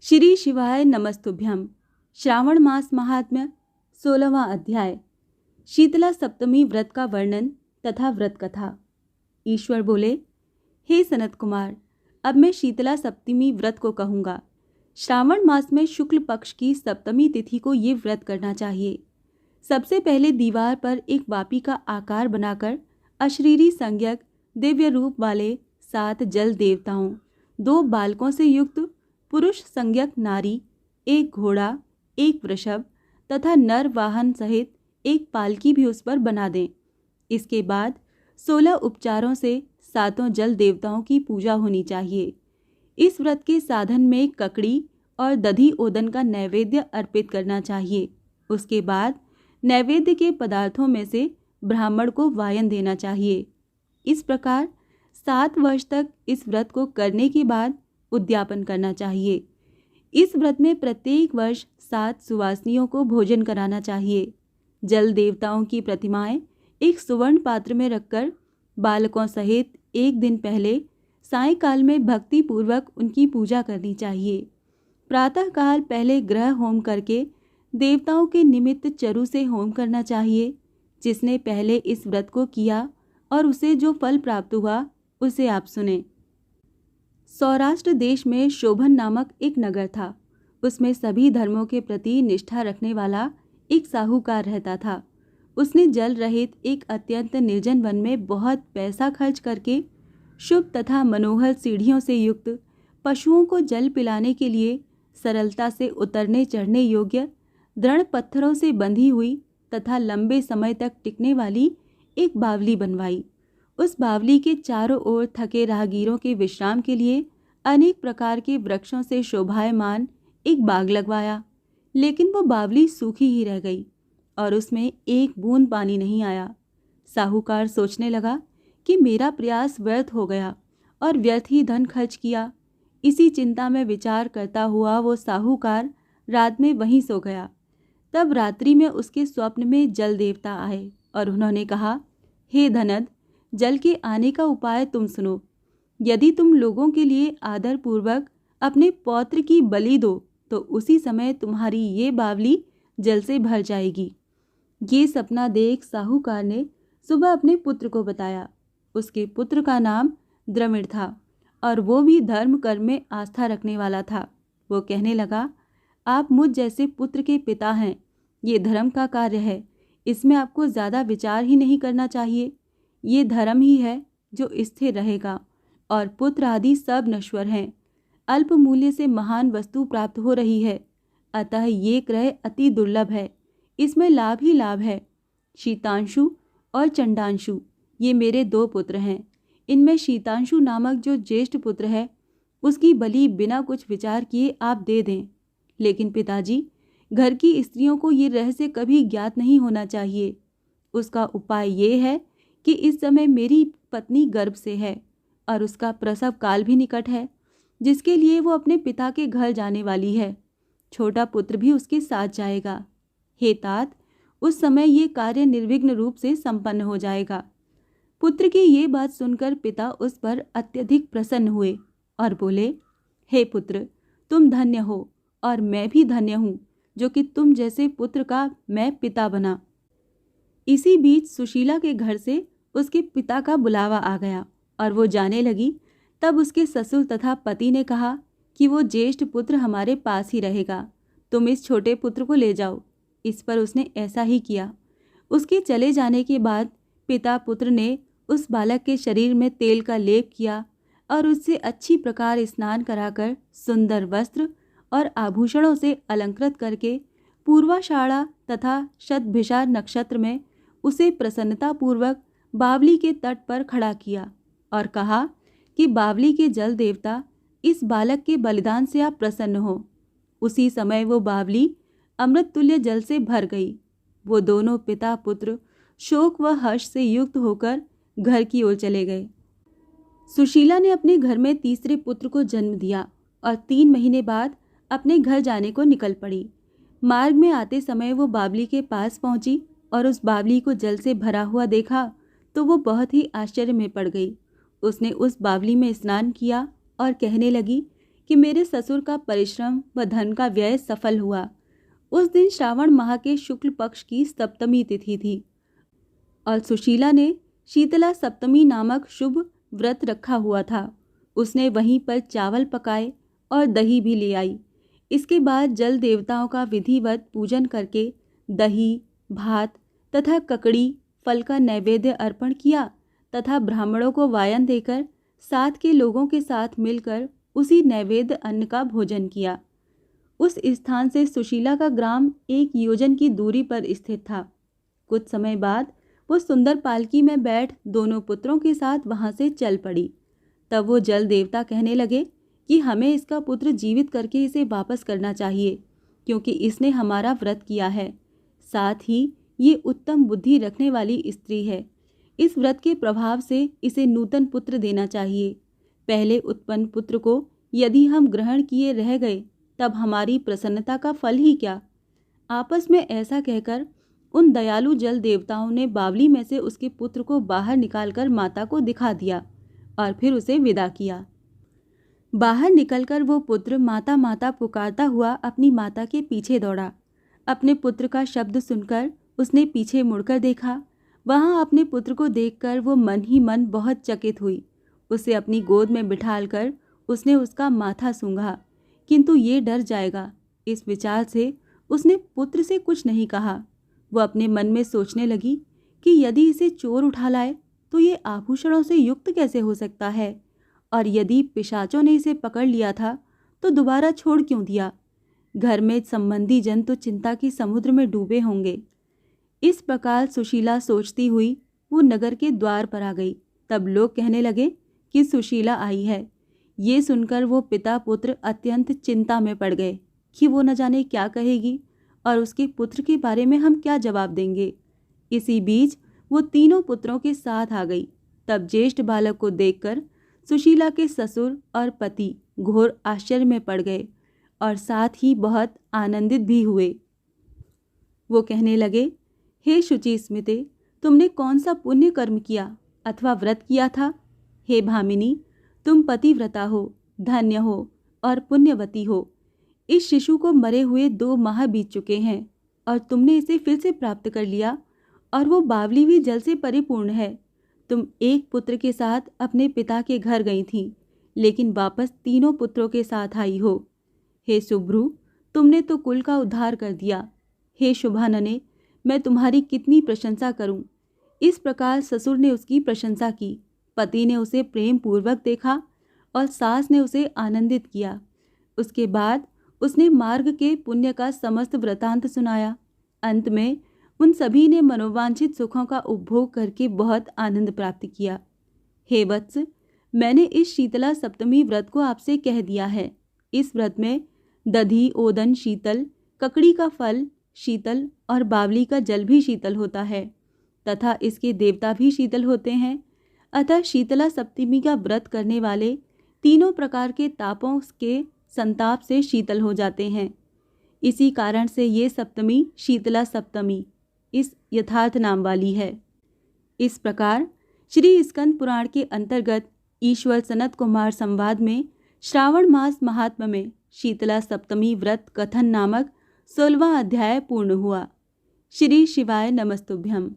श्री शिवाय नमस्तुभ्यम। श्रावण मास महात्म्य 16वां अध्याय। शीतला सप्तमी व्रत का वर्णन तथा व्रत कथा। ईश्वर बोले, हे सनत कुमार, अब मैं शीतला सप्तमी व्रत को कहूँगा। श्रावण मास में शुक्ल पक्ष की सप्तमी तिथि को ये व्रत करना चाहिए। सबसे पहले दीवार पर एक वापी का आकार बनाकर अशरीरी संज्ञक दिव्य रूप वाले 7 जल देवताओं, 2 बालकों से युक्त पुरुष संज्ञक नारी, एक घोड़ा, एक वृषभ तथा नर वाहन सहित एक पालकी भी उस पर बना दें। इसके बाद 16 उपचारों से 7 जल देवताओं की पूजा होनी चाहिए। इस व्रत के साधन में ककड़ी और दधी ओदन का नैवेद्य अर्पित करना चाहिए। उसके बाद नैवेद्य के पदार्थों में से ब्राह्मण को वायन देना चाहिए। इस प्रकार 7 वर्ष तक इस व्रत को करने के बाद उद्यापन करना चाहिए। इस व्रत में प्रत्येक वर्ष 7 सुवासिनियों को भोजन कराना चाहिए। जल देवताओं की प्रतिमाएं एक सुवर्ण पात्र में रखकर बालकों सहित एक दिन पहले सायंकाल में भक्ति पूर्वक उनकी पूजा करनी चाहिए। प्रातःकाल पहले ग्रह होम करके देवताओं के निमित्त चरु से होम करना चाहिए। जिसने पहले इस व्रत को किया और उसे जो फल प्राप्त हुआ उसे आप सुने। सौराष्ट्र देश में शोभन नामक एक नगर था। उसमें सभी धर्मों के प्रति निष्ठा रखने वाला एक साहूकार रहता था। उसने जल रहित एक अत्यंत निर्जन वन में बहुत पैसा खर्च करके शुभ तथा मनोहर सीढ़ियों से युक्त, पशुओं को जल पिलाने के लिए सरलता से उतरने चढ़ने योग्य, दृढ़ पत्थरों से बंधी हुई तथा लंबे समय तक टिकने वाली एक बावली बनवाई। उस बावली के चारों ओर थके राहगीरों के विश्राम के लिए अनेक प्रकार के वृक्षों से शोभायमान एक बाग लगवाया। लेकिन वो बावली सूखी ही रह गई और उसमें एक बूंद पानी नहीं आया। साहूकार सोचने लगा कि मेरा प्रयास व्यर्थ हो गया और व्यर्थ ही धन खर्च किया। इसी चिंता में विचार करता हुआ वो साहूकार रात में वहीं सो गया। तब रात्रि में उसके स्वप्न में जल देवता आए और उन्होंने कहा, हे धनद, जल के आने का उपाय तुम सुनो। यदि तुम लोगों के लिए आदर पूर्वक अपने पौत्र की बलि दो तो उसी समय तुम्हारी ये बावली जल से भर जाएगी। ये सपना देख साहूकार ने सुबह अपने पुत्र को बताया। उसके पुत्र का नाम द्रमिड़ था और वो भी धर्म कर्म में आस्था रखने वाला था। वो कहने लगा, आप मुझ जैसे पुत्र के पिता हैं। ये धर्म का कार्य है, इसमें आपको ज़्यादा विचार ही नहीं करना चाहिए। ये धर्म ही है जो स्थिर रहेगा और पुत्र आदि सब नश्वर हैं। अल्प मूल्य से महान वस्तु प्राप्त हो रही है, अतः ये क्रय अति दुर्लभ है। इसमें लाभ ही लाभ है। शीतांशु और चंडांशु ये मेरे 2 पुत्र हैं। इनमें शीतांशु नामक जो ज्येष्ठ पुत्र है उसकी बलि बिना कुछ विचार किए आप दे दें। लेकिन पिताजी, घर की स्त्रियों को ये रहस्य कभी ज्ञात नहीं होना चाहिए। उसका उपाय ये है कि इस समय मेरी पत्नी गर्भ से है और उसका प्रसव काल भी निकट है, जिसके लिए वो अपने पिता के घर जाने वाली है। छोटा पुत्र भी उसके साथ जाएगा। हे तात, उस समय ये कार्य निर्विघ्न रूप से संपन्न हो जाएगा। पुत्र की ये बात सुनकर पिता उस पर अत्यधिक प्रसन्न हुए और बोले, हे पुत्र, तुम धन्य हो और मैं भी धन्य हूँ जो कि तुम जैसे पुत्र का मैं पिता बना। इसी बीच सुशीला के घर से उसके पिता का बुलावा आ गया और वो जाने लगी। तब उसके ससुर तथा पति ने कहा कि वो ज्येष्ठ पुत्र हमारे पास ही रहेगा, तुम इस छोटे पुत्र को ले जाओ। इस पर उसने ऐसा ही किया। उसके चले जाने के बाद पिता पुत्र ने उस बालक के शरीर में तेल का लेप किया और उससे अच्छी प्रकार स्नान कराकर सुंदर वस्त्र और आभूषणों से अलंकृत करके पूर्वाषाढ़ा तथा शतभिषा नक्षत्र में उसे प्रसन्नतापूर्वक बावली के तट पर खड़ा किया और कहा कि बावली के जल देवता, इस बालक के बलिदान से आप प्रसन्न हो। उसी समय वो बावली अमृत तुल्य जल से भर गई। वो दोनों पिता पुत्र शोक व हर्ष से युक्त होकर घर की ओर चले गए। सुशीला ने अपने घर में तीसरे पुत्र को जन्म दिया और 3 महीने बाद अपने घर जाने को निकल पड़ी। मार्ग में आते समय वो बावली के पास पहुंची और उस बावली को जल से भरा हुआ देखा तो वो बहुत ही आश्चर्य में पड़ गई। उसने उस बावली में स्नान किया और कहने लगी कि मेरे ससुर का परिश्रम व धन का व्यय सफल हुआ। उस दिन श्रावण माह के शुक्ल पक्ष की सप्तमी तिथि थी और सुशीला ने शीतला सप्तमी नामक शुभ व्रत रखा हुआ था। उसने वहीं पर चावल पकाए और दही भी ले आई। इसके बाद जल देवताओं का विधिवत पूजन करके दही, भात तथा ककड़ी फल का नैवेद्य अर्पण किया तथा ब्राह्मणों को वायन देकर साथ के लोगों के साथ मिलकर उसी नैवेद्य अन्न का भोजन किया। उस स्थान से सुशीला का ग्राम 1 योजन की दूरी पर स्थित था। कुछ समय बाद वो सुंदर पालकी में बैठ दोनों पुत्रों के साथ वहां से चल पड़ी। तब वो जल देवता कहने लगे कि हमें इसका पुत्र जीवित करके इसे वापस करना चाहिए, क्योंकि इसने हमारा व्रत किया है। साथ ही ये उत्तम बुद्धि रखने वाली स्त्री है। इस व्रत के प्रभाव से इसे नूतन पुत्र देना चाहिए। पहले उत्पन्न पुत्र को यदि हम ग्रहण किए रह गए तब हमारी प्रसन्नता का फल ही क्या। आपस में ऐसा कहकर उन दयालु जल देवताओं ने बावली में से उसके पुत्र को बाहर निकालकर माता को दिखा दिया और फिर उसे विदा किया। बाहर निकलकर वो पुत्र माता माता पुकारता हुआ अपनी माता के पीछे दौड़ा। अपने पुत्र का शब्द सुनकर उसने पीछे मुड़कर देखा। वहां अपने पुत्र को देखकर वो मन ही मन बहुत चकित हुई। उसे अपनी गोद में बिठालकर उसने उसका माथा सूंघा, किंतु ये डर जाएगा, इस विचार से उसने पुत्र से कुछ नहीं कहा। वो अपने मन में सोचने लगी कि यदि इसे चोर उठा लाए तो ये आभूषणों से युक्त कैसे हो सकता है, और यदि पिशाचों ने इसे पकड़ लिया था तो दोबारा छोड़ क्यों दिया। घर में संबंधी जन तो चिंता की समुद्र में डूबे होंगे। इस प्रकार सुशीला सोचती हुई वो नगर के द्वार पर आ गई। तब लोग कहने लगे कि सुशीला आई है। ये सुनकर वो पिता पुत्र अत्यंत चिंता में पड़ गए कि वो न जाने क्या कहेगी और उसके पुत्र के बारे में हम क्या जवाब देंगे। इसी बीच वो तीनों पुत्रों के साथ आ गई। तब ज्येष्ठ बालक को देखकर सुशीला के ससुर और पति घोर आश्चर्य में पड़ गए और साथ ही बहुत आनंदित भी हुए। वो कहने लगे, हे शुचि स्मिते, तुमने कौन सा पुण्य कर्म किया अथवा व्रत किया था। हे भामिनी, तुम पतिव्रता हो, धन्य हो और पुण्यवती हो। इस शिशु को मरे हुए 2 माह बीत चुके हैं और तुमने इसे फिर से प्राप्त कर लिया, और वो बावली भी जल से परिपूर्ण है। तुम एक पुत्र के साथ अपने पिता के घर गई थी, लेकिन वापस तीनों पुत्रों के साथ आई हो। हे शुभ्रू, तुमने तो कुल का उद्धार कर दिया। हे शुभानने, मैं तुम्हारी कितनी प्रशंसा करूं। इस प्रकार ससुर ने उसकी प्रशंसा की। पति ने उसे प्रेम पूर्वक देखा और सास ने उसे आनंदित किया। उसके बाद उसने मार्ग के पुण्य का समस्त वृतांत सुनाया। अंत में उन सभी ने मनोवांछित सुखों का उपभोग करके बहुत आनंद प्राप्त किया। हे वत्स, मैंने इस शीतला सप्तमी व्रत को आपसे कह दिया है। इस व्रत में दधी, ओदन शीतल, ककड़ी का फल शीतल और बावली का जल भी शीतल होता है तथा इसके देवता भी शीतल होते हैं। अतः शीतला सप्तमी का व्रत करने वाले तीनों प्रकार के तापों के संताप से शीतल हो जाते हैं। इसी कारण से ये सप्तमी शीतला सप्तमी इस यथार्थ नाम वाली है। इस प्रकार श्री स्कंद पुराण के अंतर्गत ईश्वर सनत कुमार संवाद में श्रावण मास महात्म्य में शीतला सप्तमी व्रत कथन नामक 16वां अध्याय पूर्ण हुआ। श्री शिवाय नमस्तुभ्यम।